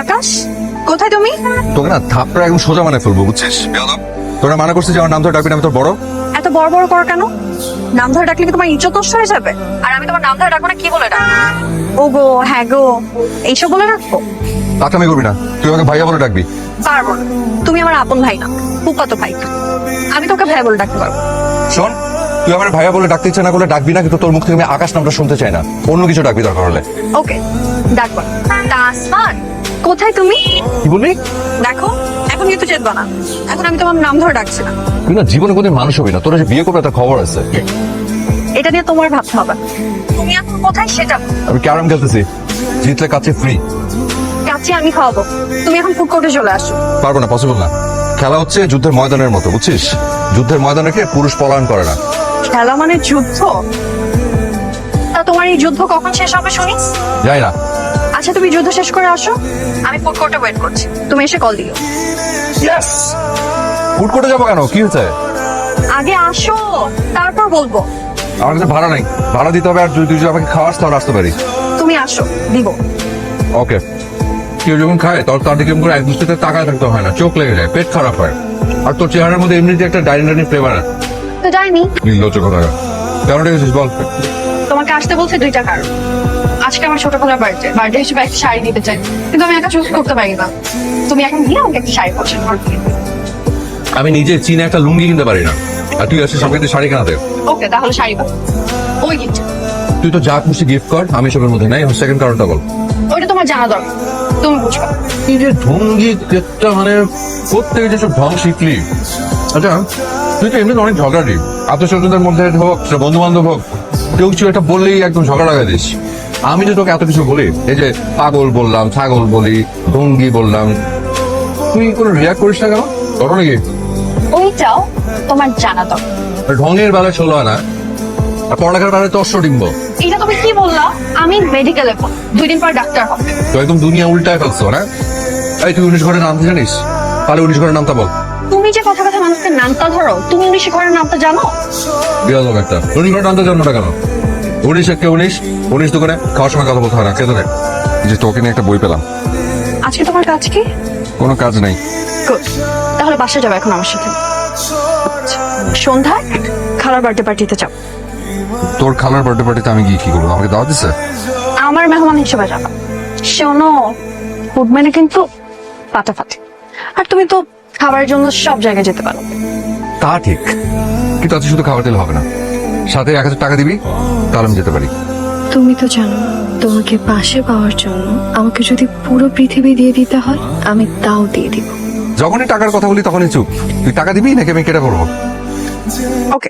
আকাশ, কোথায় তুমি? তোকে না থাপড়া একদম সোজা মানে ফেলবো, বুঝছিস? তোরা মানা করছিস যে আমার নাম ধরে ডাকবি না, আমি তোর বড়। এত বড় বড় কর কেন? নাম ধরে ডাকলে কি তোমার ইজ্জত নষ্ট হয়ে যাবে? আর আমি তোমার নাম ধরে ডাকবো না, কি বলে ডাকবো? ও গো, হ্যাঁ গো, এইসব বলে রাখবো? টাকামি করবি না, তুই আমাকে ভাইয়া বলে ডাকবি। পারবো না, তুমি আমার আপন ভাই না, ফুফাতো ভাই। আমি তোকে ভাই বলে ডাকতে পারবো। শোন, তুই আমার ভাইয়া বলে ডাকতে ইচ্ছা না করলে ডাকবি না, কিন্তু তোর মুখ থেকে আমি আকাশ নামটা শুনতে চাই না। অন্য কিছু ডাকবি দরকার হলে। ওকে, ডাকবো। তাসমান, কোথায় তুমি? কি বললি? দেখো, এখন কিন্তু চেতবা না। এখন আমি তোমার নাম ধরে ডাকছি না। তুই না জীবনে কোনোদিন মানুষ হবি না, তোরা যে বিয়ে করবে তার খবর আছে। এটা নিয়ে তোমার ভাবতে হবে। তুমি এখন কোথায় সেটা বলো। আমি ক্যারাম খেলতেছি, জিতলে কাছে ফ্রি। কাছে আমি খাওয়াবো, তুমি এখন ফুড কোর্টে চলে আসো। পারবো না, পসিবল না। খেলা হচ্ছে যুদ্ধের ময়দানের মতো, বুঝছিস? যুদ্ধের ময়দানে কে পুরুষ পলায়ন করে না। খেলা মানে যুদ্ধ? তা তোমার এই যুদ্ধ কখন শেষ হবে শুনি? যাই না। আচ্ছা, তুমি যুদ্ধ শেষ করে আসো, আমি ফুড কোর্টে ওয়েট করছি, তুমি এসে কল দিও। ইয়েস। ফুড কোর্টে যাবো কেন, কি হয়েছে? আগে আসো, তারপর বলবো। আমার কাছে ভাড়া নাই, ভাড়া দিতে হবে। আর যদি তুই আমাকে খাওয়াস তাহলে আসতে পারি। তুমি আসো, দিব। ওকে। কেউ যখন খায় তোর তার দিকে করে এক দৃষ্টিতে তাকায় থাকতে হয় না, চোখ লেগে যায়, পেট খারাপ হয়। আর তোর চেহারার মধ্যে এমনিতে একটা ডাইনি ফ্লেভার আছে। তো যাইনি। নির্লজ্জ কথা। কেন ডেকেছিস বল? তোমাকে আসতে বলছে দুইটা কারণ। আজকে আমার ছোটবেলার বার্থডে হিসেবে একটা শাড়ি দিতে চাই, কিন্তু আমি একা চুজ করতে পারি না। তুমি এখন গিয়ে আমাকে একটা শাড়ি পছন্দ করবে। আমি নিজে চীনে একটা লুঙ্গি কিনতে পারি না, আর তুই আসিস আমাকে শাড়ি কেনাতে। ওকে, তাহলে শাড়ি পাবো। ওই গিফট। তুই তো যা খুশি গিফট কর, আমি সবের মধ্যে নাই। সেকেন্ড কারণটা বল। ওইটা তোমার জানা দরকার, তুমি বুঝবে। এই যে ঢঙ্গি একটা মানে প্রত্যেকে যেসব ঢং শিখলি। আচ্ছা, তুই তো এমনি অনেক ঝগড়াটি, আত্মস্বজনদের মধ্যে হোক, বন্ধু বান্ধব হোক, কেউ কিছু একটা বললেই একদম ঝগড়া লাগাই দিস। আমি যে তোকে এত কিছু বলি, এই যে পাগল বললাম, ছাগল বলি, ঢঙ্গি বললাম, তুই কোনো রিয়াক্ট করিস না কেন? করো নাকি? ওইটাও তোমার জানা দরকার। ঢঙের বেলায় ষোলো আনা, আর পড়ালেখার বেলায় তো অষ্টডিম্ব। এটা তুমি কি বললা? আমি মেডিকেলে 2 দিন পর ডাক্তার হব। তো একদম দুনিয়া উল্টায় ফেলছো না? এই তুই 19 ঘরের নামটা জানিস? তাহলে 19 ঘরের নামটা বল। তুমি যে কথা কথা মানুষের নামটা ধরো, তুমি 19 ঘরের নামটা জানো? বিয়াদব একটা। 19 ঘরের নামটা জানো না কেন? 19 একে 19 দোকানে খাওয়ার সময় কথা বলতে হয় না, খেতে দেয়। যে তোকে নিয়ে একটা বই পেলাম। আজকে তোমার কাজ কি? কোনো কাজ নেই। গুড, তাহলে বাসায় যাবে এখন আমার সাথে। সন্ধ্যায় খালার বার্থডে পার্টিতে যাও। তোর খালার বার্থডে পার্টিতে আমি গিয়ে কি করবো? আমাকে দাওয়াত দিচ্ছে? আমার মেহমান হিসেবে যাবা। শোনো, ফুড মেনু কিন্তু ফাটাফাটি। আর তুমি তো খাবারের জন্য সব জায়গায় যেতে পারো। তা ঠিক, কিন্তু আজ শুধু খাবার দিলে হবে না, সাথে 1000 টাকা দিবি, তাহলে আমি যেতে পারি। তুমি তো জানো, তোমাকে পাশে পাওয়ার জন্য আমাকে যদি পুরো পৃথিবী দিয়ে দিতে হয়, আমি তাও দিয়ে দিব। যখনই টাকার কথা বলি তখনই চুপ। তুই টাকা দিবি নাকি আমি কেটে পড়বো? ওকে,